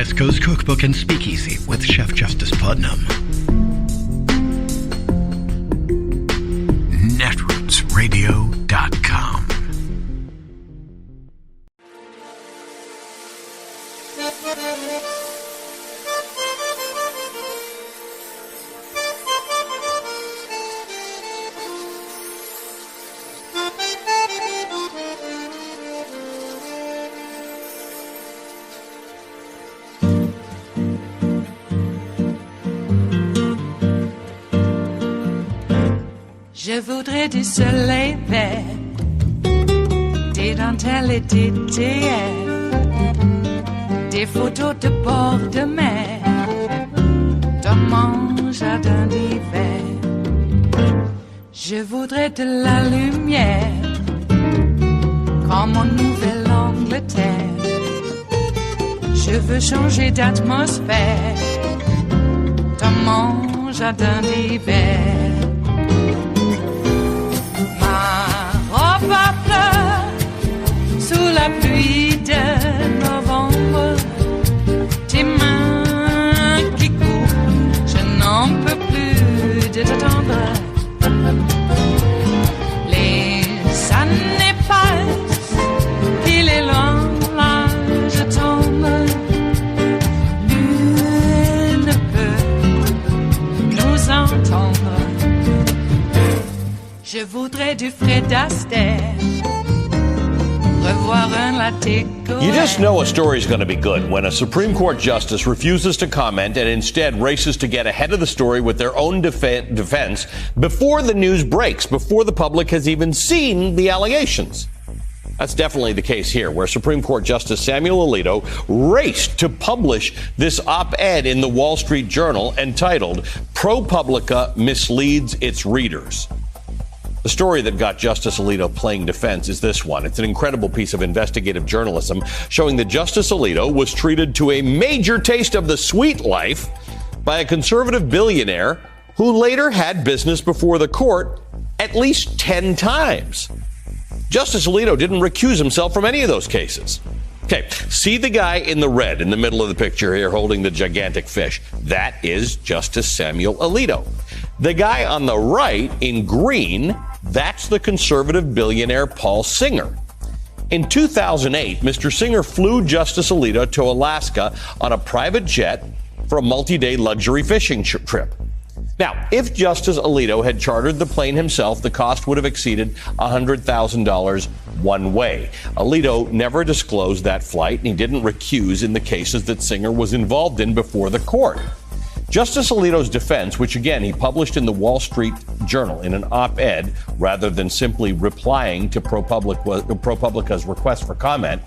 West Coast Cookbook and Speakeasy with Chef Justice Putnam. Netrootsradio.com. Je voudrais du soleil vert, des dentelles et des théères, des photos de bord de mer, dans mon jardin d'hiver. Je voudrais de la lumière, comme en Nouvelle-Angleterre. Je veux changer d'atmosphère, dans mon jardin d'hiver. Ma fleur sous la pluie de novembre, tes mains qui courent, je n'en peux plus de t'attendre. Les années passent, il est loin, là je tombe. Nul ne peut nous entendre. Je voudrais du Fred Astaire, revoir un latte. You just know a story's going to be good when a Supreme Court justice refuses to comment and instead races to get ahead of the story with their own defense before the news breaks, before the public has even seen the allegations. That's definitely the case here, where Supreme Court Justice Samuel Alito raced to publish this op-ed in the Wall Street Journal entitled "ProPublica Misleads Its Readers." The story that got Justice Alito playing defense is this one. It's an incredible piece of investigative journalism showing that Justice Alito was treated to a major taste of the sweet life by a conservative billionaire who later had business before the court at least 10 times. Justice Alito didn't recuse himself from any of those cases. Okay, see the guy in the red in the middle of the picture here holding the gigantic fish. That is Justice Samuel Alito. The guy on the right in green, that's the conservative billionaire Paul Singer. In 2008, Mr. Singer flew Justice Alito to Alaska on a private jet for a multi-day luxury fishing trip. Now, if Justice Alito had chartered the plane himself, the cost would have exceeded $100,000 one way. Alito never disclosed that flight, and he didn't recuse in the cases that Singer was involved in before the court. Justice Alito's defense, which again he published in the Wall Street Journal in an op-ed rather than simply replying to ProPublica's request for comment,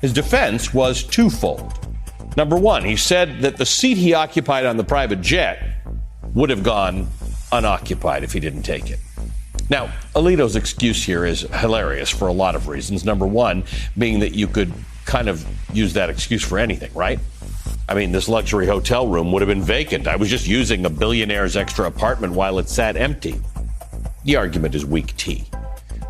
his defense was twofold. Number one, he said that the seat he occupied on the private jet would have gone unoccupied if he didn't take it. Now, Alito's excuse here is hilarious for a lot of reasons. Number one being that you could kind of use that excuse for anything, right? I mean, this luxury hotel room would have been vacant. I was just using a billionaire's extra apartment while it sat empty. The argument is weak tea.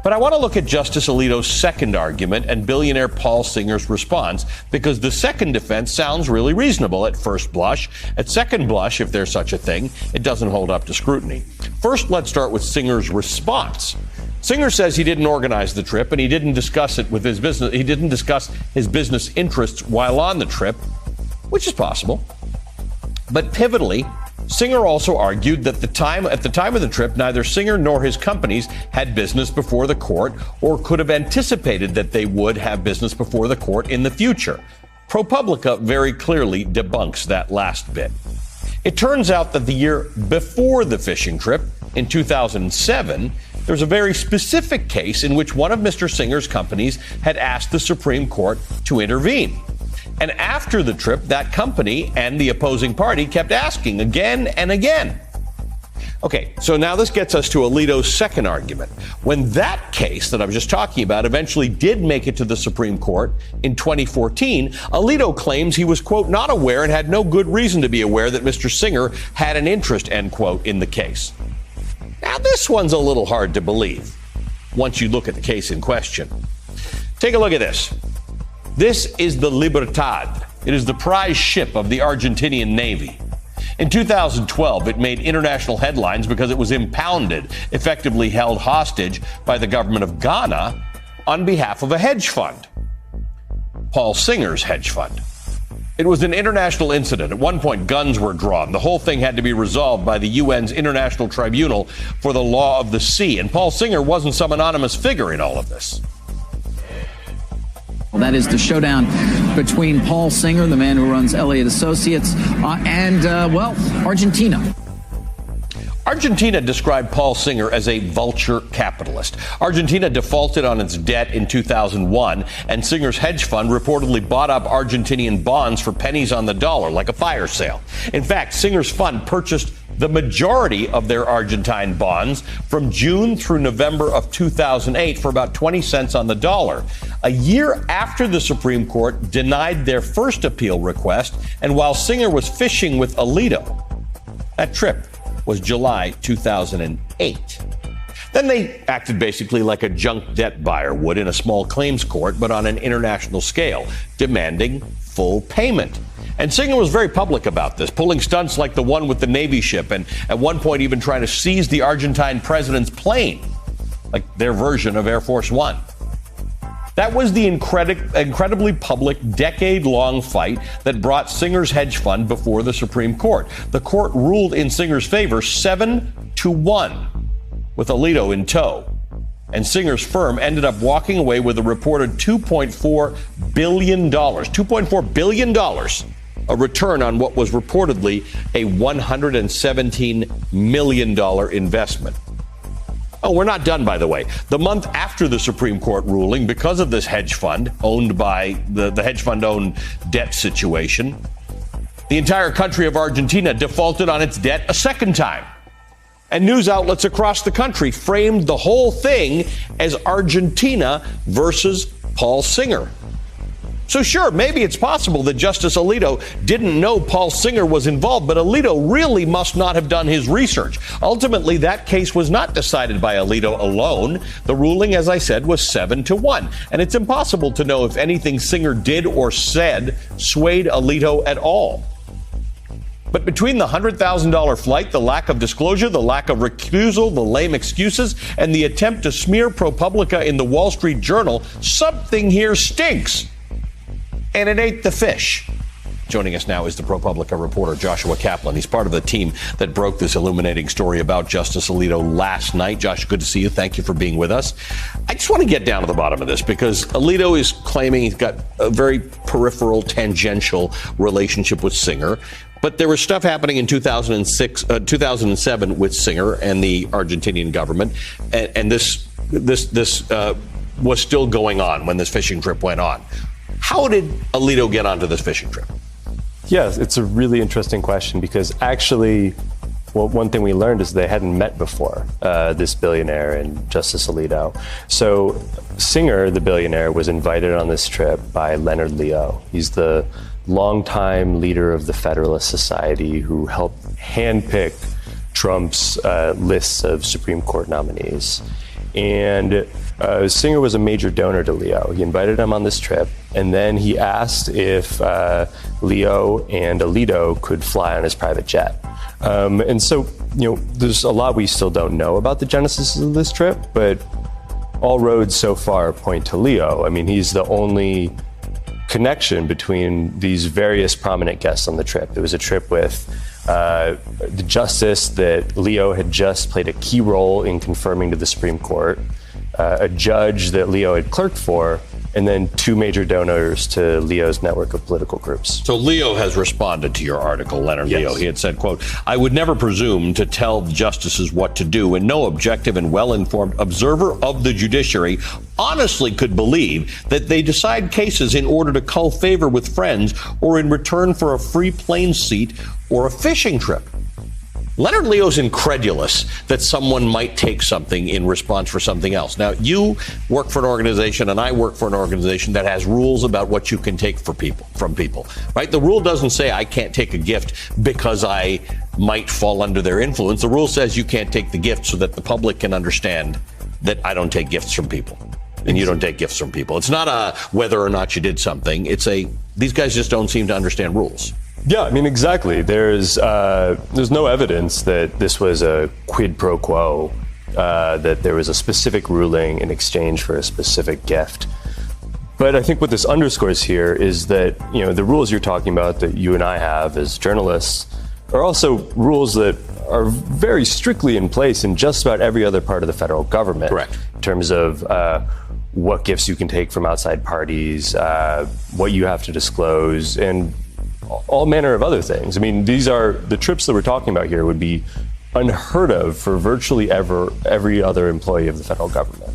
But I want to look at Justice Alito's second argument and billionaire Paul Singer's response, because the second defense sounds really reasonable at first blush. At second blush, if there's such a thing, it doesn't hold up to scrutiny. First, let's start with Singer's response. Singer says he didn't organize the trip and he didn't discuss it with his business. He didn't discuss his business interests while on the trip, which is possible. But pivotally, Singer also argued that at the time of the trip, neither Singer nor his companies had business before the court or could have anticipated that they would have business before the court in the future. ProPublica very clearly debunks that last bit. It turns out that the year before the fishing trip, in 2007, there was a very specific case in which one of Mr. Singer's companies had asked the Supreme Court to intervene. And after the trip, that company and the opposing party kept asking again and again. Okay, so now this gets us to Alito's second argument. When that case that I was just talking about eventually did make it to the Supreme Court in 2014, Alito claims he was, quote, not aware and had no good reason to be aware that Mr. Singer had an interest, end quote, in the case. Now, this one's a little hard to believe once you look at the case in question. Take a look at this. This is the Libertad, It is the prize ship of the Argentinian Navy. In 2012, it made international headlines because it was impounded, effectively held hostage by the government of Ghana on behalf of a hedge fund, Paul Singer's hedge fund. It was an international incident. At one point, guns were drawn. The whole thing had to be resolved by the UN's International Tribunal for the Law of the Sea. And Paul Singer wasn't some anonymous figure in all of this. Well, that is the showdown between Paul Singer, the man who runs Elliott Associates, and Argentina. Argentina described Paul Singer as a vulture capitalist. Argentina defaulted on its debt in 2001, and Singer's hedge fund reportedly bought up Argentinian bonds for pennies on the dollar, like a fire sale. In fact, Singer's fund purchased the majority of their Argentine bonds from June through November of 2008 for about 20 cents on the dollar. A year after the Supreme Court denied their first appeal request, and while Singer was fishing with Alito, that trip was July 2008. Then they acted basically like a junk debt buyer would in a small claims court, but on an international scale, demanding full payment. And Singer was very public about this, pulling stunts like the one with the Navy ship, and at one point even trying to seize the Argentine president's plane, like their version of Air Force One. That was the incredibly public, decade-long fight that brought Singer's hedge fund before the Supreme Court. The court ruled in Singer's favor 7-1, with Alito in tow. And Singer's firm ended up walking away with a reported $2.4 billion. $2.4 billion, a return on what was reportedly a $117 million investment. Oh, we're not done, by the way. The month after the Supreme Court ruling, because of this hedge fund owned by the hedge fund-owned debt situation, the entire country of Argentina defaulted on its debt a second time. And news outlets across the country framed the whole thing as Argentina versus Paul Singer. So sure, maybe it's possible that Justice Alito didn't know Paul Singer was involved, but Alito really must not have done his research. Ultimately, that case was not decided by Alito alone. The ruling, as I said, was 7-1. And it's impossible to know if anything Singer did or said swayed Alito at all. But between the $100,000 flight, the lack of disclosure, the lack of recusal, the lame excuses, and the attempt to smear ProPublica in the Wall Street Journal, something here stinks. And it ain't the fish. Joining us now is the ProPublica reporter Joshua Kaplan. He's part of the team that broke this illuminating story about Justice Alito last night. Josh, good to see you. Thank you for being with us. I just want to get down to the bottom of this because Alito is claiming he's got a very peripheral, tangential relationship with Singer. But there was stuff happening in 2007 with Singer and the Argentinian government, and this was still going on when this fishing trip went on. How did Alito get onto this fishing trip? Yes, it's a really interesting question because actually, one thing we learned is they hadn't met before, this billionaire and Justice Alito. So Singer, the billionaire, was invited on this trip by Leonard Leo. He's the longtime leader of the Federalist Society who helped handpick Trump's lists of Supreme Court nominees. And Singer was a major donor to Leo. He invited him on this trip, and then he asked if Leo and Alito could fly on his private jet. And so, there's a lot we still don't know about the genesis of this trip, but all roads so far point to Leo. I mean, he's the only connection between these various prominent guests on the trip. It was a trip with the justice that Leo had just played a key role in confirming to the Supreme Court, a judge that Leo had clerked for, and then two major donors to Leo's network of political groups. So Leo has responded to your article, Leonard Leo. He had said, quote, "I would never presume to tell justices what to do, and no objective and well-informed observer of the judiciary honestly could believe that they decide cases in order to cull favor with friends or in return for a free plane seat or a fishing trip." Leonard Leo's incredulous that someone might take something in response for something else. Now, you work for an organization and I work for an organization that has rules about what you can take from people, right? The rule doesn't say I can't take a gift because I might fall under their influence. The rule says you can't take the gift so that the public can understand that I don't take gifts from people. and you don't take gifts from people. It's not a whether or not you did something. It's these guys just don't seem to understand rules. Yeah, I mean, exactly. There's no evidence that this was a quid pro quo, that there was a specific ruling in exchange for a specific gift. But I think what this underscores here is that, the rules you're talking about that you and I have as journalists are also rules that are very strictly in place in just about every other part of the federal government. Correct. In terms of what gifts you can take from outside parties, what you have to disclose, and all manner of other things. I mean, these are the trips that we're talking about here would be unheard of for virtually every other employee of the federal government.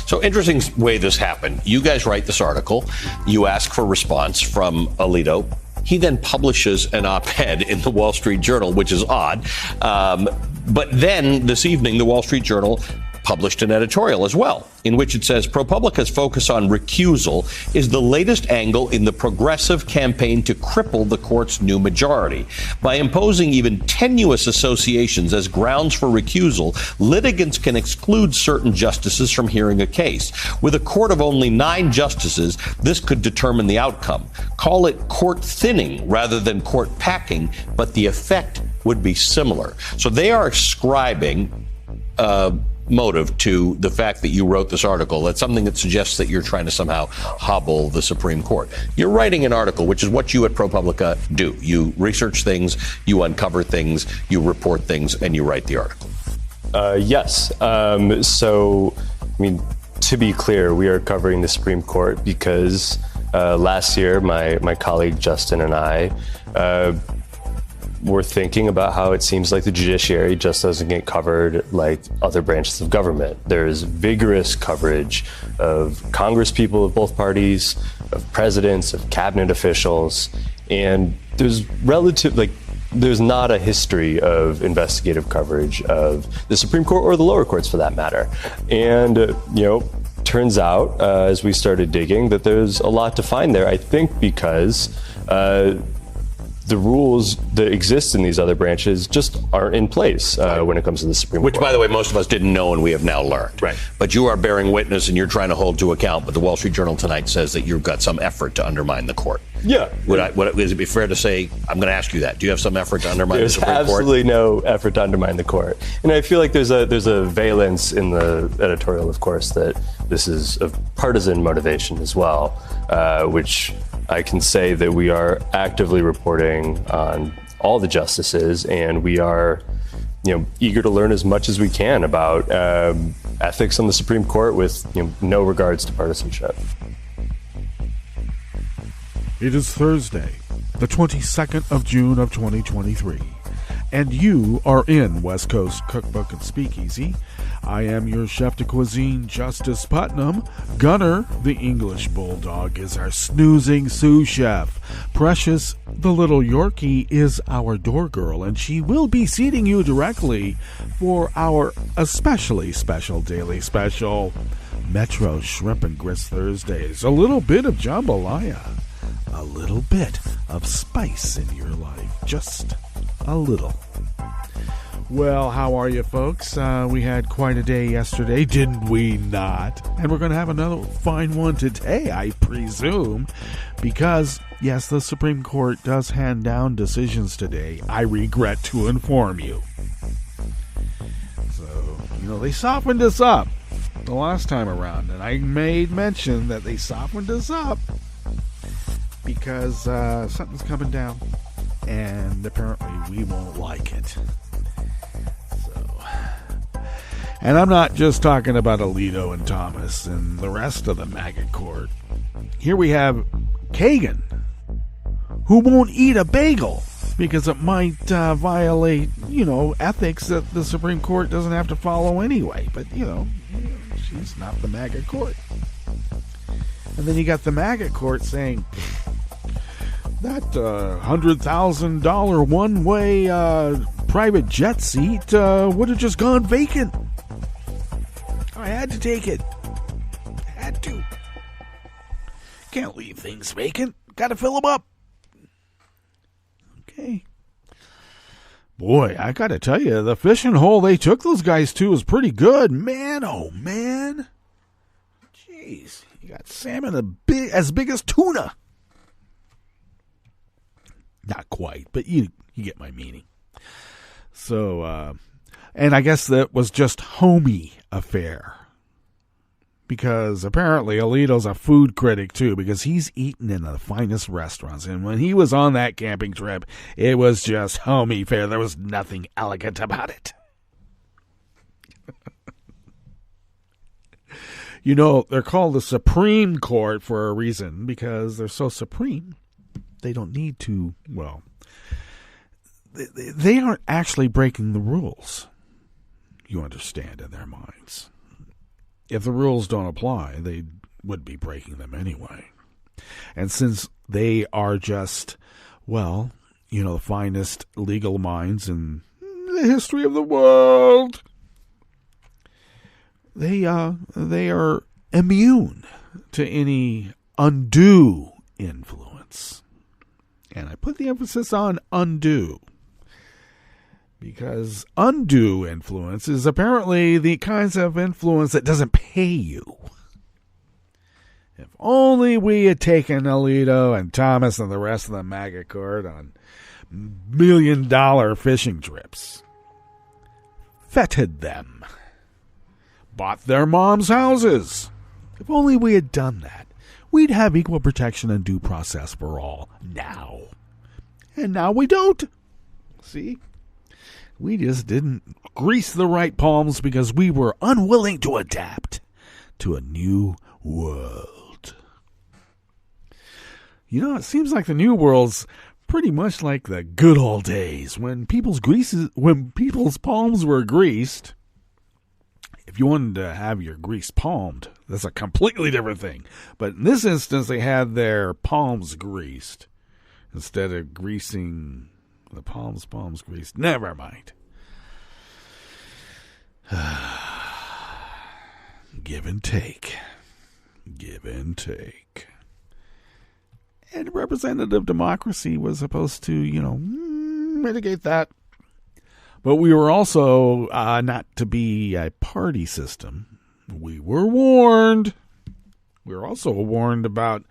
So interesting way this happened. You guys write this article. You ask for response from Alito. He then publishes an op-ed in the Wall Street Journal, which is odd. But then this evening, the Wall Street Journal published an editorial as well, in which it says ProPublica's focus on recusal is the latest angle in the progressive campaign to cripple the court's new majority. By imposing even tenuous associations as grounds for recusal, litigants can exclude certain justices from hearing a case. With a court of only 9 justices, this could determine the outcome. Call it court thinning rather than court packing, but the effect would be similar. So they are ascribing motive to the fact that you wrote this article. That's something that suggests that you're trying to somehow hobble the Supreme Court. You're writing an article, which is what you at ProPublica do. You research things, you uncover things, you report things, and you write the article. Yes. So, I mean, to be clear, we are covering the Supreme Court because last year my colleague Justin and I we're thinking about how it seems like the judiciary just doesn't get covered like other branches of government. There's vigorous coverage of Congress people of both parties, of presidents, of cabinet officials, and there's not a history of investigative coverage of the Supreme Court or the lower courts for that matter. And, turns out, as we started digging, that there's a lot to find there, I think because the rules that exist in these other branches just aren't in place when it comes to the Supreme Court. Which, by the way, most of us didn't know and we have now learned. Right. But you are bearing witness and you're trying to hold to account. But the Wall Street Journal tonight says that you've got some effort to undermine the court. Yeah. Would it be fair to say, I'm going to ask you that, do you have some effort to undermine the Supreme Court? There's absolutely no effort to undermine the court. And I feel like there's a valence in the editorial, of course, that this is of partisan motivation as well, which I can say that we are actively reporting on all the justices, and we are, eager to learn as much as we can about ethics on the Supreme Court with no regards to partisanship. It is Thursday, the 22nd of June of 2023, and you are in West Coast Cookbook and Speakeasy. I am your chef de cuisine, Justice Putnam. Gunner, the English bulldog, is our snoozing sous chef. Precious, the little Yorkie, is our door girl, and she will be seating you directly for our especially special daily special, Metro Shrimp and Grits Thursdays. A little bit of jambalaya, a little bit of spice in your life, just a little. Well, how are you, folks? We had quite a day yesterday, didn't we not? And we're going to have another fine one today, I presume, because, yes, the Supreme Court does hand down decisions today, I regret to inform you. So, they softened us up the last time around, and I made mention that they softened us up because something's coming down, and apparently we won't like it. And I'm not just talking about Alito and Thomas and the rest of the maggot court. Here we have Kagan, who won't eat a bagel because it might violate, ethics that the Supreme Court doesn't have to follow anyway. But, she's not the maggot court. And then you got the maggot court saying that $100,000 one-way private jet seat would have just gone vacant. I had to take it. Had to. Can't leave things vacant. Got to fill them up. Okay. Boy, I got to tell you, the fishing hole they took those guys to was pretty good. Man, oh man. Jeez, you got salmon as big as tuna. Not quite, but you get my meaning. So, and I guess that was just homey affair. Because apparently Alito's a food critic too, because he's eaten in the finest restaurants. And when he was on that camping trip, it was just homey fare. There was nothing elegant about it. You know, they're called the Supreme Court for a reason, because they're so supreme. They don't need to, well, they aren't actually breaking the rules, you understand, in their minds. If the rules don't apply, they would be breaking them anyway. And since they are just, well, you know, the finest legal minds in the history of the world, they are immune to any undue influence. And I put the emphasis on undue, because undue influence is apparently the kinds of influence that doesn't pay you. If only we had taken Alito and Thomas and the rest of the MAGA court on $1 million fishing trips, feted them, bought their moms' houses. If only we had done that, we'd have equal protection and due process for all now. And now we don't. See? We just didn't grease the right palms because we were unwilling to adapt to a new world. You know, it seems like the new world's pretty much like the good old days when people's palms were greased. If you wanted to have your grease palmed, that's a completely different thing. But in this instance, they had their palms greased instead of greasing the palms greased. Never mind. Give and take. Give and take. And representative democracy was supposed to, mitigate that. But we were also not to be a party system. We were warned. We were also warned about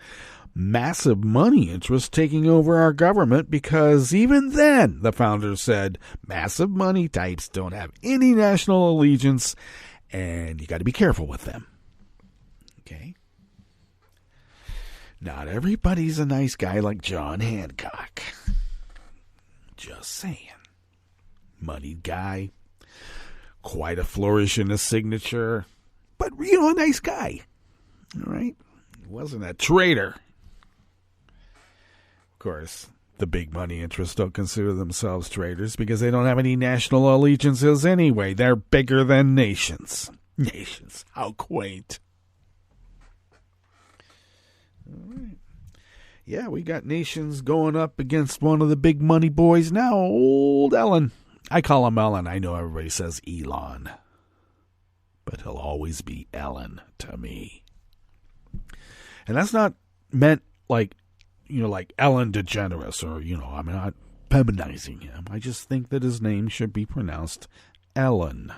massive money interests taking over our government, because even then the founders said massive money types don't have any national allegiance and you got to be careful with them. Okay? Not everybody's a nice guy like John Hancock. Just saying. Moneyed guy. Quite a flourish in his signature. But, a nice guy. All right? He wasn't a traitor. Of course, the big money interests don't consider themselves traitors because they don't have any national allegiances anyway. They're bigger than nations. Nations. How quaint. All right. Yeah, we got nations going up against one of the big money boys now, old Ellen. I call him Ellen. I know everybody says Elon. But he'll always be Ellen to me. And that's not meant like Ellen DeGeneres or, I'm not feminizing him. I just think that his name should be pronounced Ellen.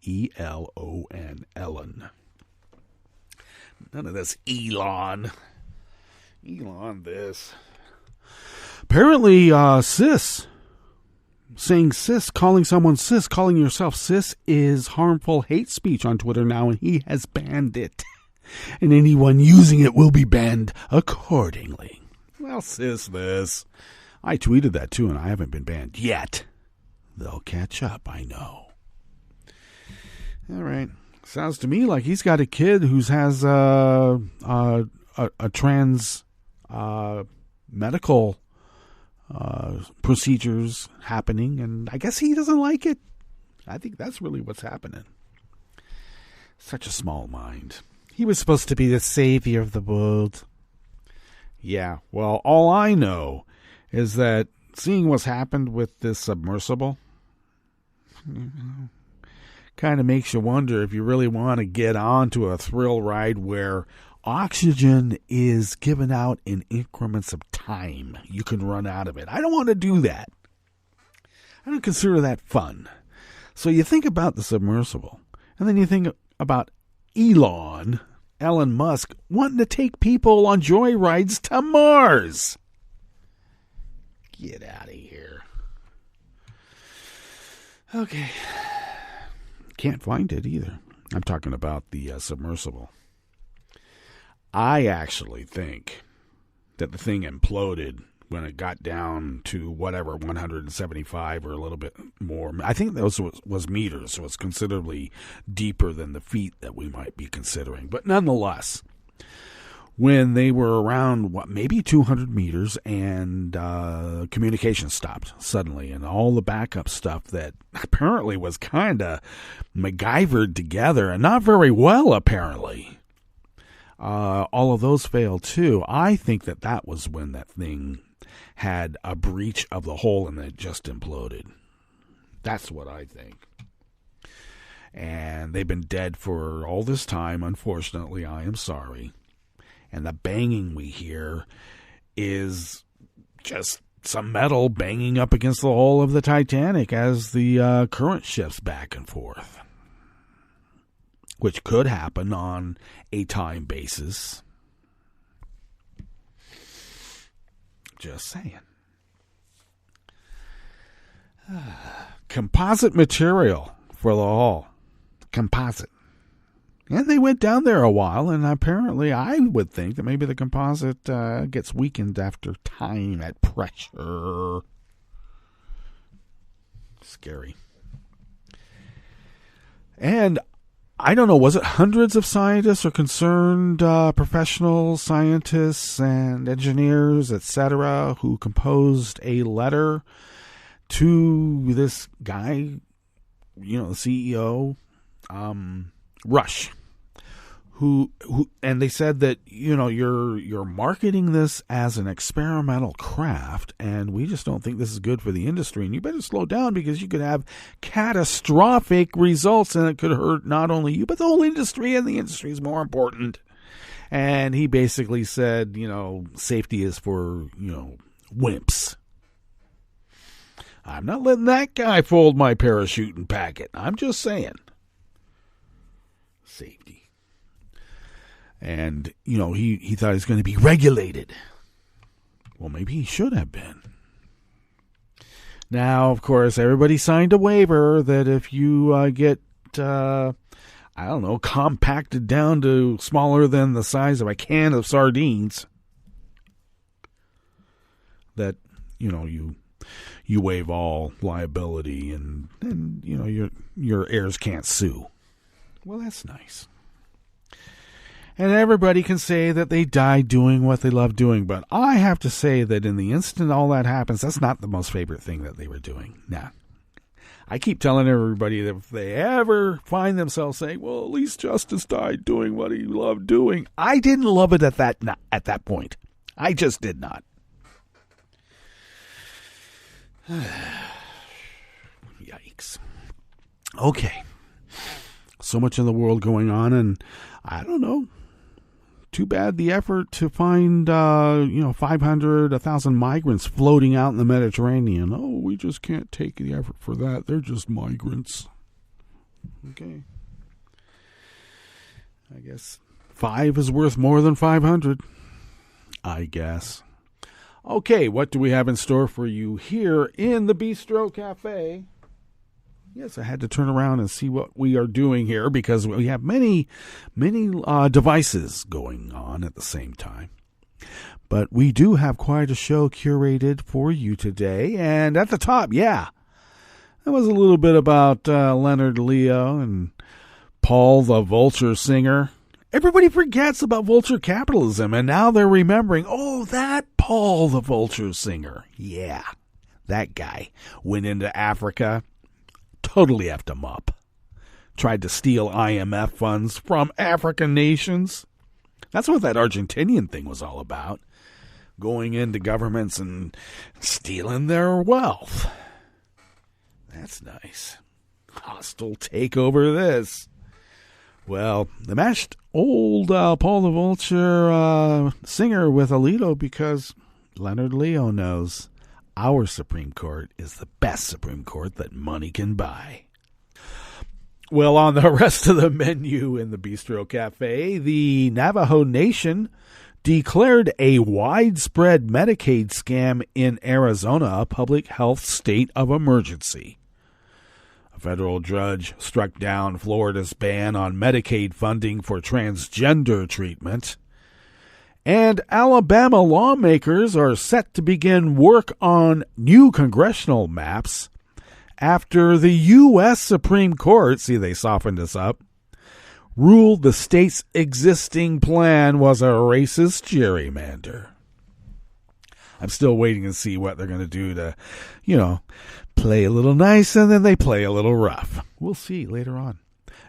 E-L-O-N, Ellen. None of this Elon. Elon this. Apparently, cis. Saying cis, calling someone cis, calling yourself cis is harmful hate speech on Twitter now, and he has banned it. And anyone using it will be banned accordingly. Well, cis this. I tweeted that too, and I haven't been banned yet. They'll catch up, I know. All right. Sounds to me like he's got a kid who has a trans medical procedures happening, and I guess he doesn't like it. I think that's really what's happening. Such a small mind. He was supposed to be the savior of the world. Yeah, well, all I know is that seeing what's happened with this submersible kind of makes you wonder if you really want to get onto a thrill ride where oxygen is given out in increments of time. You can run out of it. I don't want to do that. I don't consider that fun. So you think about the submersible, and then you think about Elon Elon Musk wanting to take people on joyrides to Mars. Get out of here. Okay. Can't find it either. I'm talking about the submersible. I actually think that the thing imploded when it got down to whatever, 175 or a little bit more. I think those was meters, so it's considerably deeper than the feet that we might be considering. But nonetheless, when they were around, maybe 200 meters, and communication stopped suddenly, and all the backup stuff that apparently was kind of MacGyvered together, and not very well, apparently. All of those failed, too. I think that was when that thing had a breach of the hull and it just imploded. That's what I think. And they've been dead for all this time, unfortunately. I am sorry. And the banging we hear is just some metal banging up against the hull of the Titanic as the current shifts back and forth, which could happen on a time basis. Just saying. Composite material for the hull. Composite. And they went down there a while, and apparently I would think that maybe the composite gets weakened after time at pressure. Scary. And I don't know, was it hundreds of scientists or concerned professional scientists and engineers, etc., who composed a letter to this guy, the CEO, Rush, who and they said that, you're marketing this as an experimental craft, and we just don't think this is good for the industry, and you better slow down because you could have catastrophic results, and it could hurt not only you but the whole industry, and the industry is more important. And he basically said, safety is for, wimps. I'm not letting that guy fold my parachute and pack it. I'm just saying. Safety. And, he thought he was going to be regulated. Well, maybe he should have been. Now, of course, everybody signed a waiver that if you get, compacted down to smaller than the size of a can of sardines, that, you waive all liability and your heirs can't sue. Well, that's nice. And everybody can say that they died doing what they love doing. But I have to say that in the instant all that happens, that's not the most favorite thing that they were doing. Nah. I keep telling everybody that if they ever find themselves saying, well, at least Justice died doing what he loved doing. I didn't love it at that point. I just did not. Yikes. Okay. So much in the world going on, and I don't know. Too bad the effort to find, 500, 1,000 migrants floating out in the Mediterranean. Oh, we just can't take the effort for that. They're just migrants. Okay. I guess 5 is worth more than 500. I guess. Okay, what do we have in store for you here in the Bistro Cafe? Yes, I had to turn around and see what we are doing here because we have many devices going on at the same time. But we do have quite a show curated for you today. And at the top, that was a little bit about Leonard Leo and Paul the Vulture Singer. Everybody forgets about vulture capitalism, and now they're remembering, that Paul the Vulture Singer. Yeah, that guy went into Africa. Totally effed them up. Tried to steal IMF funds from African nations. That's what that Argentinian thing was all about. Going into governments and stealing their wealth. That's nice. Hostile takeover this. Well, they matched old Paul the Vulture Singer with Alito because Leonard Leo knows our Supreme Court is the best Supreme Court that money can buy. Well, on the rest of the menu in the Bistro Cafe, the Navajo Nation declared a widespread Medicaid scam in Arizona a public health state of emergency. A federal judge struck down Florida's ban on Medicaid funding for transgender treatment. And Alabama lawmakers are set to begin work on new congressional maps after the U.S. Supreme Court, see, they softened us up, ruled the state's existing plan was a racist gerrymander. I'm still waiting to see what they're going to do to, play a little nice and then they play a little rough. We'll see later on.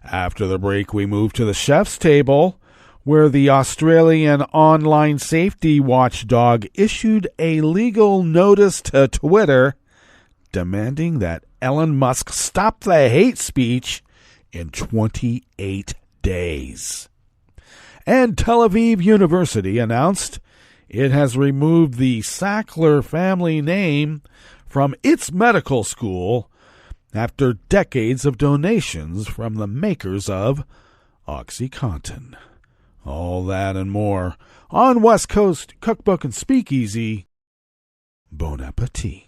After the break, we move to the chef's table, where the Australian online safety watchdog issued a legal notice to Twitter demanding that Elon Musk stop the hate speech in 28 days. And Tel Aviv University announced it has removed the Sackler family name from its medical school after decades of donations from the makers of OxyContin. All that and more on West Coast Cookbook and Speakeasy. Bon appetit.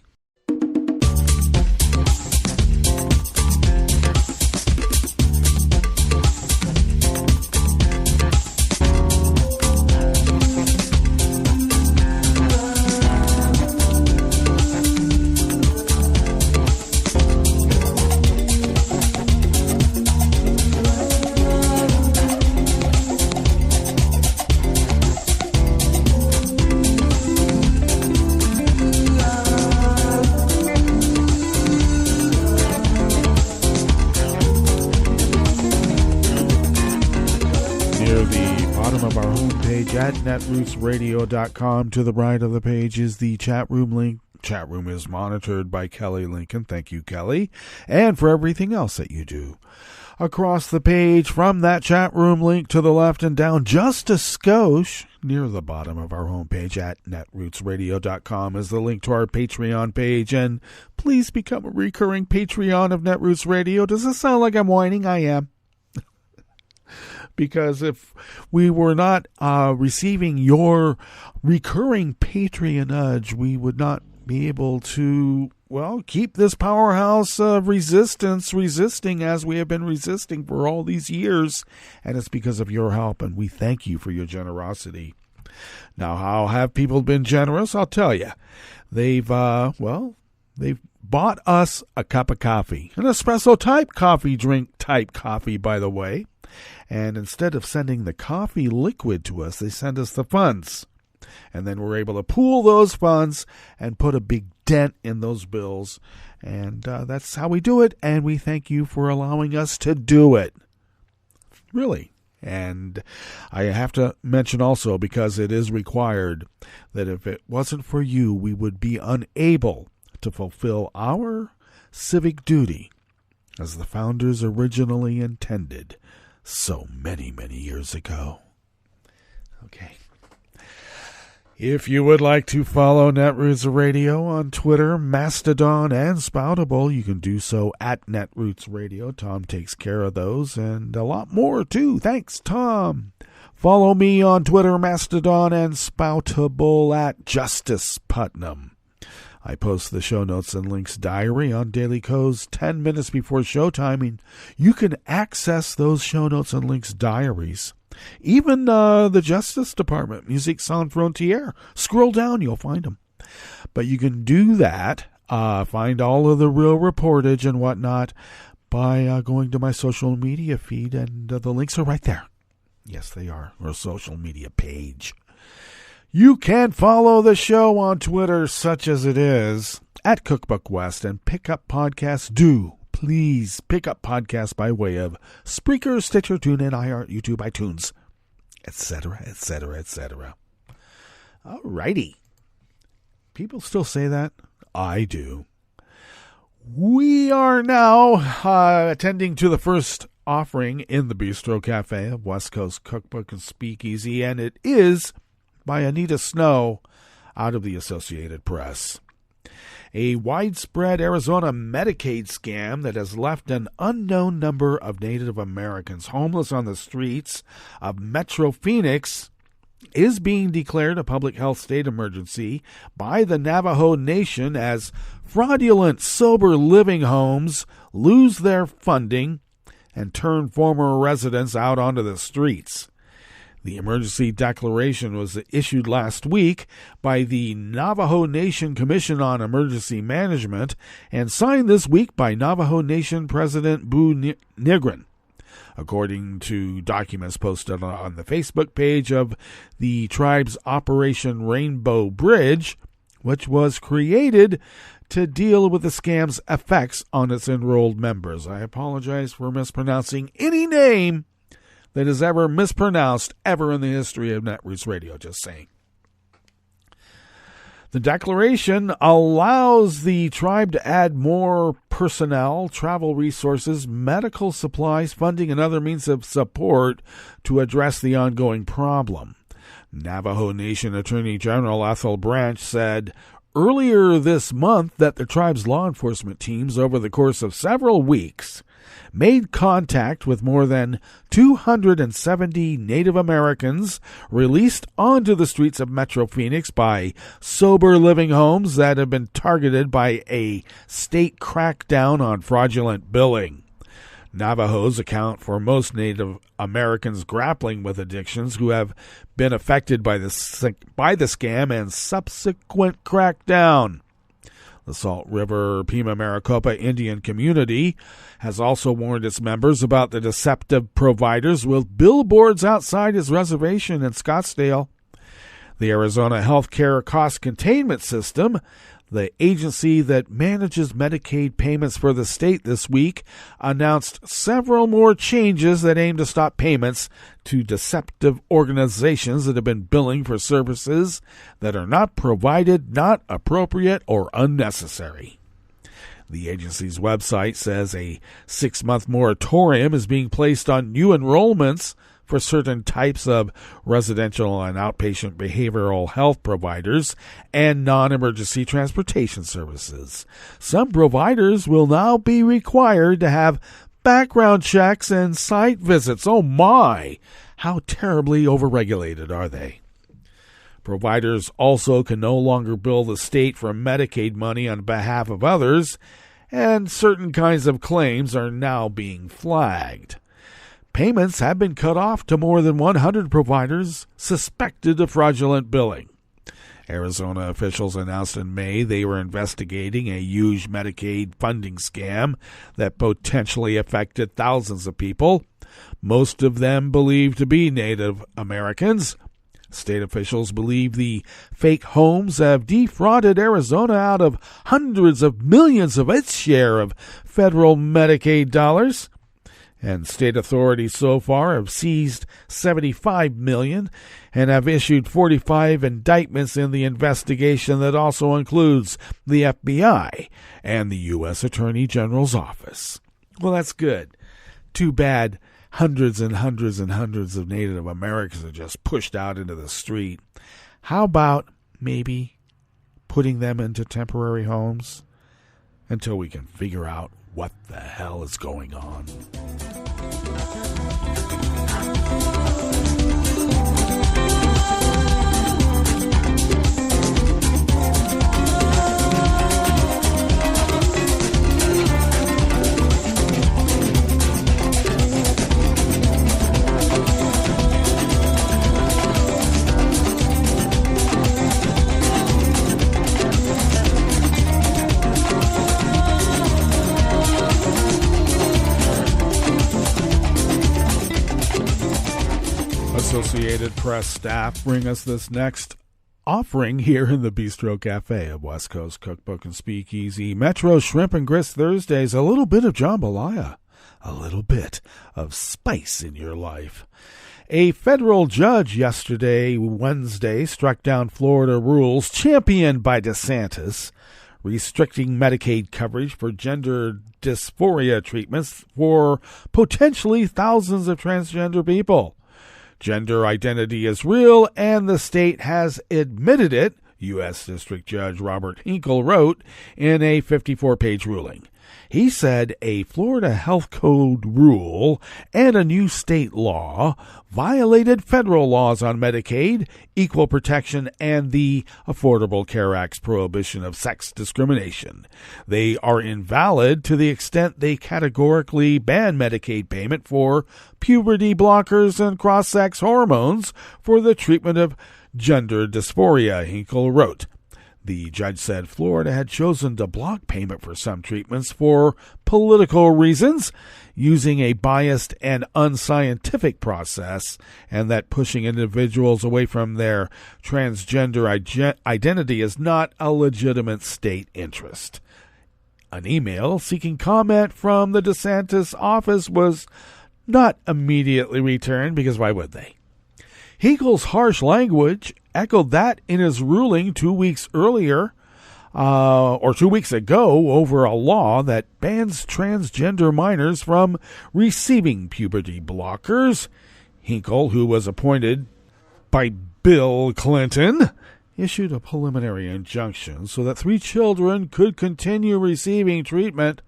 At netrootsradio.com. To the right of the page is the chat room link. Chat room is monitored by Kelly Lincoln. Thank you, Kelly, and for everything else that you do. Across the page from that chat room link to the left and down just a skosh near the bottom of our homepage at netrootsradio.com is the link to our Patreon page. And please become a recurring Patreon of Netroots Radio. Does this sound like I'm whining? I am. Because if we were not receiving your recurring patronage, we would not be able to, keep this powerhouse of resisting as we have been resisting for all these years. And it's because of your help, and we thank you for your generosity. Now, how have people been generous? I'll tell you. They've bought us a cup of coffee, an espresso type coffee, by the way. And instead of sending the coffee liquid to us, they send us the funds. And then we're able to pool those funds and put a big dent in those bills. And that's how we do it. And we thank you for allowing us to do it. Really. And I have to mention also, because it is required, that if it wasn't for you, we would be unable to fulfill our civic duty as the founders originally intended. So many, many years ago. Okay. If you would like to follow Netroots Radio on Twitter, Mastodon, and Spoutable, you can do so at Netroots Radio. Tom takes care of those and a lot more, too. Thanks, Tom. Follow me on Twitter, Mastodon, and Spoutable at Justice Putnam. I post the show notes and links diary on Daily Co's 10 minutes before showtime, and you can access those show notes and links diaries. Even the Justice Department, Musique Sans Frontières. Scroll down, you'll find them. But you can do that, find all of the real reportage and whatnot, by going to my social media feed, and the links are right there. Yes, they are, or social media page. You can follow the show on Twitter, such as it is, at Cookbook West, and pick up podcasts. Please pick up podcasts by way of Spreaker, Stitcher, TuneIn, iHeart, YouTube, iTunes, etc., etc., etc. Alrighty. People still say that? I do. We are now attending to the first offering in the Bistro Cafe of West Coast Cookbook and Speakeasy, and it is by Anita Snow out of the Associated Press. A widespread Arizona Medicaid scam that has left an unknown number of Native Americans homeless on the streets of Metro Phoenix is being declared a public health state emergency by the Navajo Nation as fraudulent sober living homes lose their funding and turn former residents out onto the streets. The emergency declaration was issued last week by the Navajo Nation Commission on Emergency Management and signed this week by Navajo Nation President Boo Nigrin. According to documents posted on the Facebook page of the tribe's Operation Rainbow Bridge, which was created to deal with the scam's effects on its enrolled members. I apologize for mispronouncing any name that is ever mispronounced ever in the history of Netroots Radio, just saying. The declaration allows the tribe to add more personnel, travel resources, medical supplies, funding, and other means of support to address the ongoing problem. Navajo Nation Attorney General Ethel Branch said earlier this month that the tribe's law enforcement teams, over the course of several weeks, made contact with more than 270 Native Americans released onto the streets of Metro Phoenix by sober living homes that have been targeted by a state crackdown on fraudulent billing. Navajos account for most Native Americans grappling with addictions who have been affected by the scam and subsequent crackdown. The Salt River Pima Maricopa Indian community has also warned its members about the deceptive providers with billboards outside its reservation in Scottsdale. The Arizona Healthcare Cost Containment System, the agency that manages Medicaid payments for the state this week, announced several more changes that aim to stop payments to deceptive organizations that have been billing for services that are not provided, not appropriate, or unnecessary. The agency's website says a 6-month moratorium is being placed on new enrollments for certain types of residential and outpatient behavioral health providers and non-emergency transportation services. Some providers will now be required to have background checks and site visits. Oh my! How terribly overregulated are they? Providers also can no longer bill the state for Medicaid money on behalf of others, and certain kinds of claims are now being flagged. Payments have been cut off to more than 100 providers suspected of fraudulent billing. Arizona officials announced in May they were investigating a huge Medicaid funding scam that potentially affected thousands of people, most of them believed to be Native Americans. State officials believe the fake homes have defrauded Arizona out of hundreds of millions of its share of federal Medicaid dollars. And state authorities so far have seized $75 million and have issued 45 indictments in the investigation that also includes the FBI and the U.S. Attorney General's office. Well, that's good. Too bad hundreds and hundreds and hundreds of Native Americans are just pushed out into the street. How about maybe putting them into temporary homes until we can figure out what the hell is going on? Associated Press staff bring us this next offering here in the Bistro Cafe of West Coast Cookbook and Speakeasy. Metro Shrimp and Grits Thursdays, a little bit of jambalaya, a little bit of spice in your life. A federal judge yesterday, Wednesday, struck down Florida rules championed by DeSantis, restricting Medicaid coverage for gender dysphoria treatments for potentially thousands of transgender people. Gender identity is real, and the state has admitted it. U.S. District Judge Robert Hinkle wrote in a 54-page ruling. He said a Florida Health Code rule and a new state law violated federal laws on Medicaid, equal protection, and the Affordable Care Act's prohibition of sex discrimination. They are invalid to the extent they categorically ban Medicaid payment for puberty blockers and cross-sex hormones for the treatment of gender dysphoria, Hinkle wrote. The judge said Florida had chosen to block payment for some treatments for political reasons, using a biased and unscientific process, and that pushing individuals away from their transgender identity is not a legitimate state interest. An email seeking comment from the DeSantis office was not immediately returned, because why would they? Hinkle's harsh language echoed that in his ruling 2 weeks earlier, or 2 weeks ago, over a law that bans transgender minors from receiving puberty blockers. Hinkle, who was appointed by Bill Clinton, issued a preliminary injunction so that 3 children could continue receiving treatment.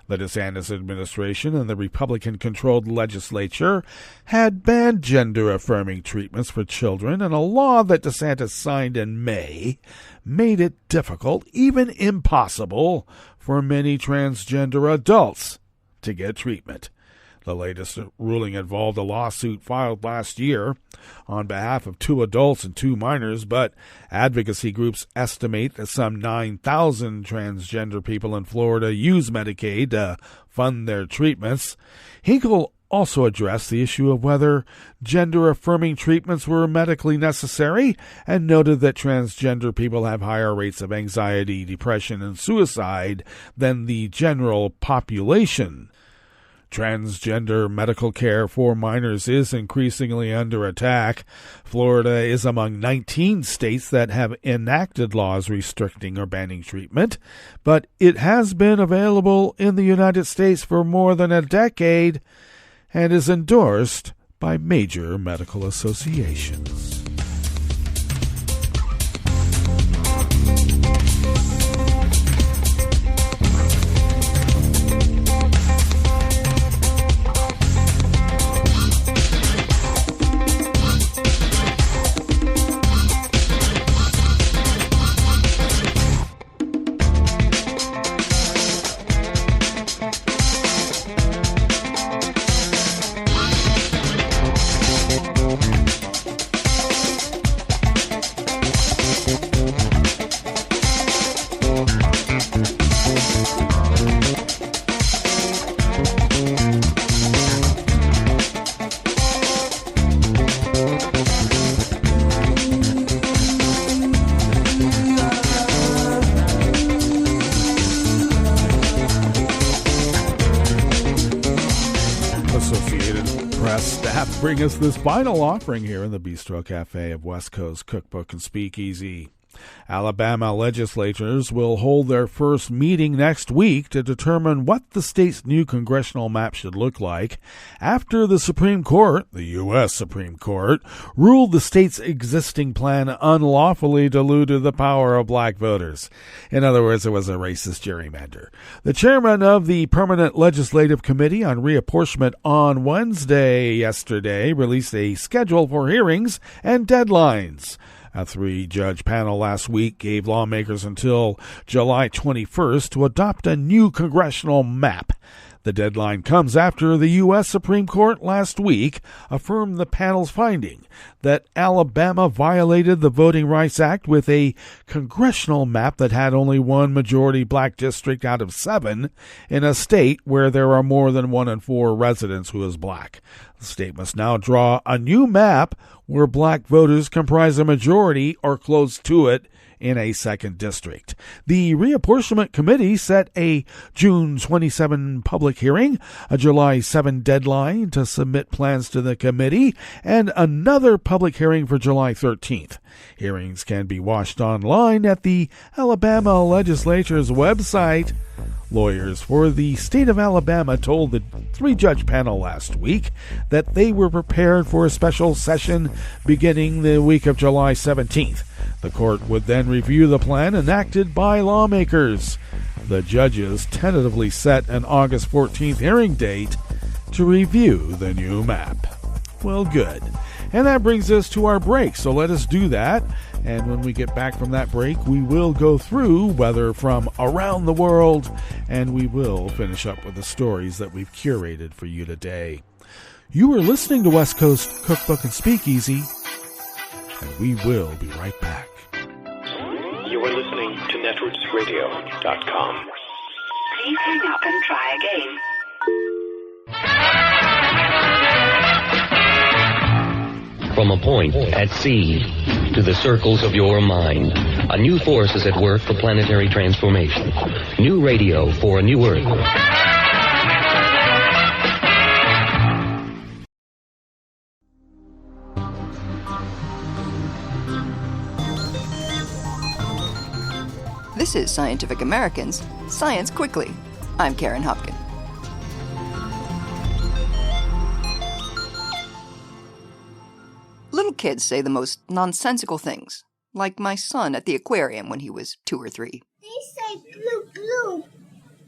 The DeSantis administration and the Republican-controlled legislature had banned gender-affirming treatments for children, and a law that DeSantis signed in May made it difficult, even impossible, for many transgender adults to get treatment. The latest ruling involved a lawsuit filed last year on behalf of 2 adults and 2 minors, but advocacy groups estimate that some 9,000 transgender people in Florida use Medicaid to fund their treatments. Hinkle also addressed the issue of whether gender-affirming treatments were medically necessary and noted that transgender people have higher rates of anxiety, depression, and suicide than the general population. Transgender medical care for minors is increasingly under attack. Florida is among 19 states that have enacted laws restricting or banning treatment, but it has been available in the United States for more than a decade and is endorsed by major medical associations. Bring us this final offering here in the Bistro Cafe of West Coast Cookbook and Speakeasy. Alabama legislators will hold their first meeting next week to determine what the state's new congressional map should look like after the Supreme Court, the U.S. Supreme Court, ruled the state's existing plan unlawfully diluted the power of black voters. In other words, it was a racist gerrymander. The chairman of the Permanent Legislative Committee on Reapportionment on yesterday, released a schedule for hearings and deadlines. A 3-judge panel last week gave lawmakers until July 21st to adopt a new congressional map. The deadline comes after the U.S. Supreme Court last week affirmed the panel's finding that Alabama violated the Voting Rights Act with a congressional map that had only one majority black district out of 7 in a state where there are more than 1 in 4 residents who is black. The state must now draw a new map where black voters comprise a majority or close to it in a 2nd district. The Reapportionment Committee set a June 27 public hearing, a July 7 deadline to submit plans to the committee, and another public hearing for July 13th. Hearings can be watched online at the Alabama Legislature's website. Lawyers for the state of Alabama told the 3-judge panel last week that they were prepared for a special session beginning the week of July 17th. The court would then review the plan enacted by lawmakers. The judges tentatively set an August 14th hearing date to review the new map. Well, good. And that brings us to our break, so let us do that. And when we get back from that break, we will go through weather from around the world, and we will finish up with the stories that we've curated for you today. You are listening to West Coast Cookbook and Speakeasy, and we will be right back. You are listening to netrootsradio.com. Please hang up and try again. From a point at sea to the circles of your mind, a new force is at work for planetary transformation. New radio for a new Earth. This is Scientific American's Science Quickly. I'm Karen Hopkin. Little kids say the most nonsensical things, like my son at the aquarium when he was 2 or 3. They say blue, blue.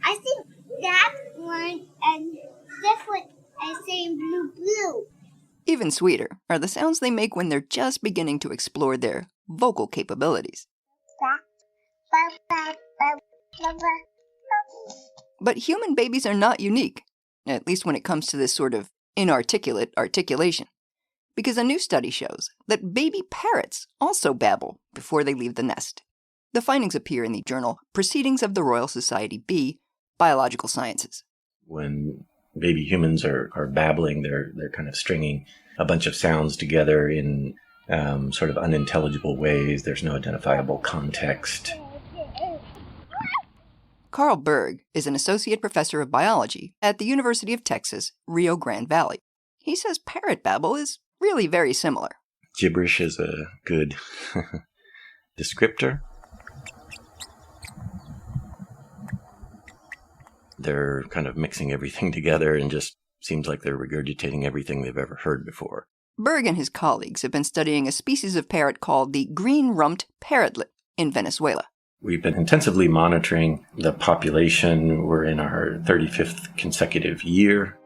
I think that one and this one is saying blue, blue. Even sweeter are the sounds they make when they're just beginning to explore their vocal capabilities. But human babies are not unique, at least when it comes to this sort of inarticulate articulation. Because a new study shows that baby parrots also babble before they leave the nest. The findings appear in the journal Proceedings of the Royal Society B, Biological Sciences. When baby humans are babbling, they're kind of stringing a bunch of sounds together in sort of unintelligible ways. There's no identifiable context. Carl Berg is an associate professor of biology at the University of Texas, Rio Grande Valley. He says parrot babble is really very similar. Gibberish is a good descriptor. They're kind of mixing everything together and just seems like they're regurgitating everything they've ever heard before. Berg and his colleagues have been studying a species of parrot called the green-rumped parrotlet in Venezuela. We've been intensively monitoring the population. We're in our 35th consecutive year.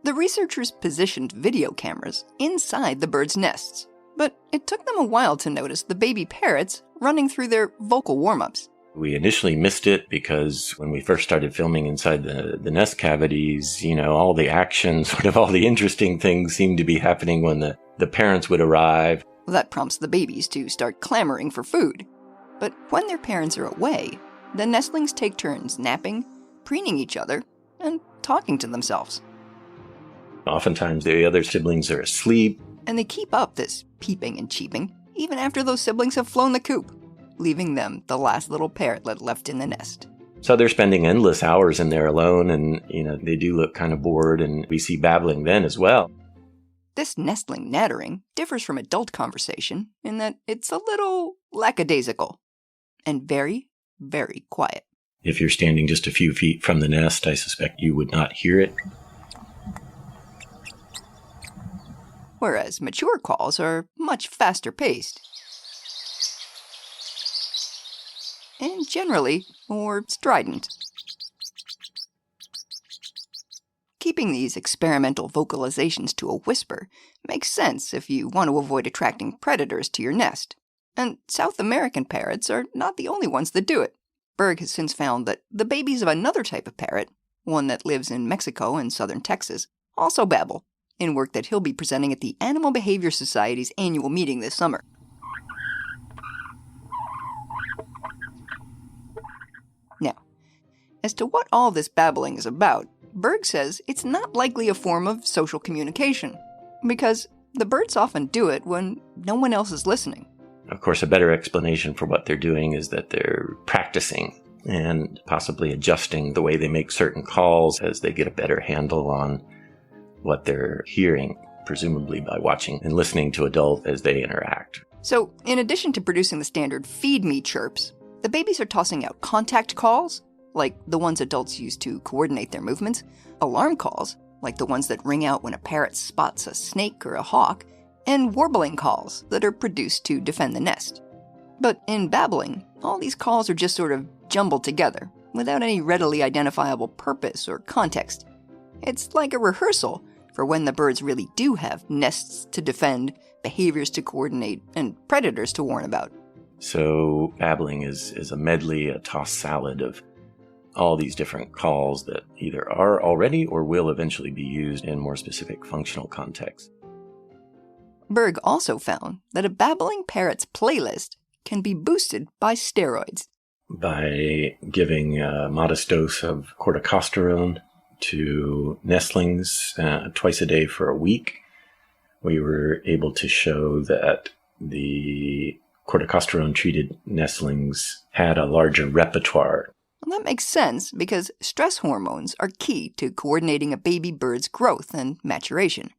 The researchers positioned video cameras inside the birds' nests, but it took them a while to notice the baby parrots running through their vocal warm-ups. We initially missed it because when we first started filming inside the nest cavities, all the action, sort of all the interesting things seemed to be happening when the parents would arrive. That prompts the babies to start clamoring for food. But when their parents are away, the nestlings take turns napping, preening each other, and talking to themselves. Oftentimes the other siblings are asleep. And they keep up this peeping and cheeping even after those siblings have flown the coop, leaving them the last little parrotlet left in the nest. So they're spending endless hours in there alone, and they do look kind of bored, and we see babbling then as well. This nestling nattering differs from adult conversation in that it's a little lackadaisical and very, very quiet. If you're standing just a few feet from the nest, I suspect you would not hear it. Whereas mature calls are much faster paced. And generally more strident. Keeping these experimental vocalizations to a whisper makes sense if you want to avoid attracting predators to your nest. And South American parrots are not the only ones that do it. Berg has since found that the babies of another type of parrot, one that lives in Mexico and southern Texas, also babble, in work that he'll be presenting at the Animal Behavior Society's annual meeting this summer. Now, as to what all this babbling is about, Berg says it's not likely a form of social communication, because the birds often do it when no one else is listening. Of course, a better explanation for what they're doing is that they're practicing and possibly adjusting the way they make certain calls as they get a better handle on what they're hearing, presumably by watching and listening to adults as they interact. So, in addition to producing the standard feed me chirps, the babies are tossing out contact calls, like the ones adults use to coordinate their movements, alarm calls, like the ones that ring out when a parrot spots a snake or a hawk, and warbling calls that are produced to defend the nest. But in babbling, all these calls are just sort of jumbled together, without any readily identifiable purpose or context. It's like a rehearsal for when the birds really do have nests to defend, behaviors to coordinate, and predators to warn about. So babbling is a medley, a tossed salad of all these different calls that either are already or will eventually be used in more specific functional contexts. Berg also found that a babbling parrot's playlist can be boosted by steroids. By giving a modest dose of corticosterone to nestlings twice a day for a week, we were able to show that the corticosterone-treated nestlings had a larger repertoire. Well, that makes sense because stress hormones are key to coordinating a baby bird's growth and maturation.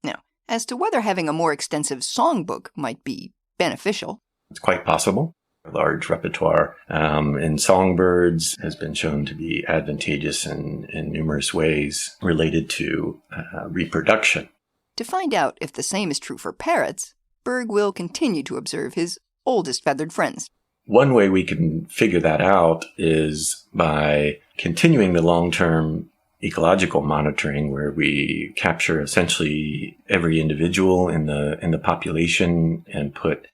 Now, as to whether having a more extensive songbook might be beneficial, it's quite possible. A large repertoire in songbirds has been shown to be advantageous in numerous ways related to reproduction. To find out if the same is true for parrots, Berg will continue to observe his oldest feathered friends. One way we can figure that out is by continuing the long-term ecological monitoring, where we capture essentially every individual in the population and put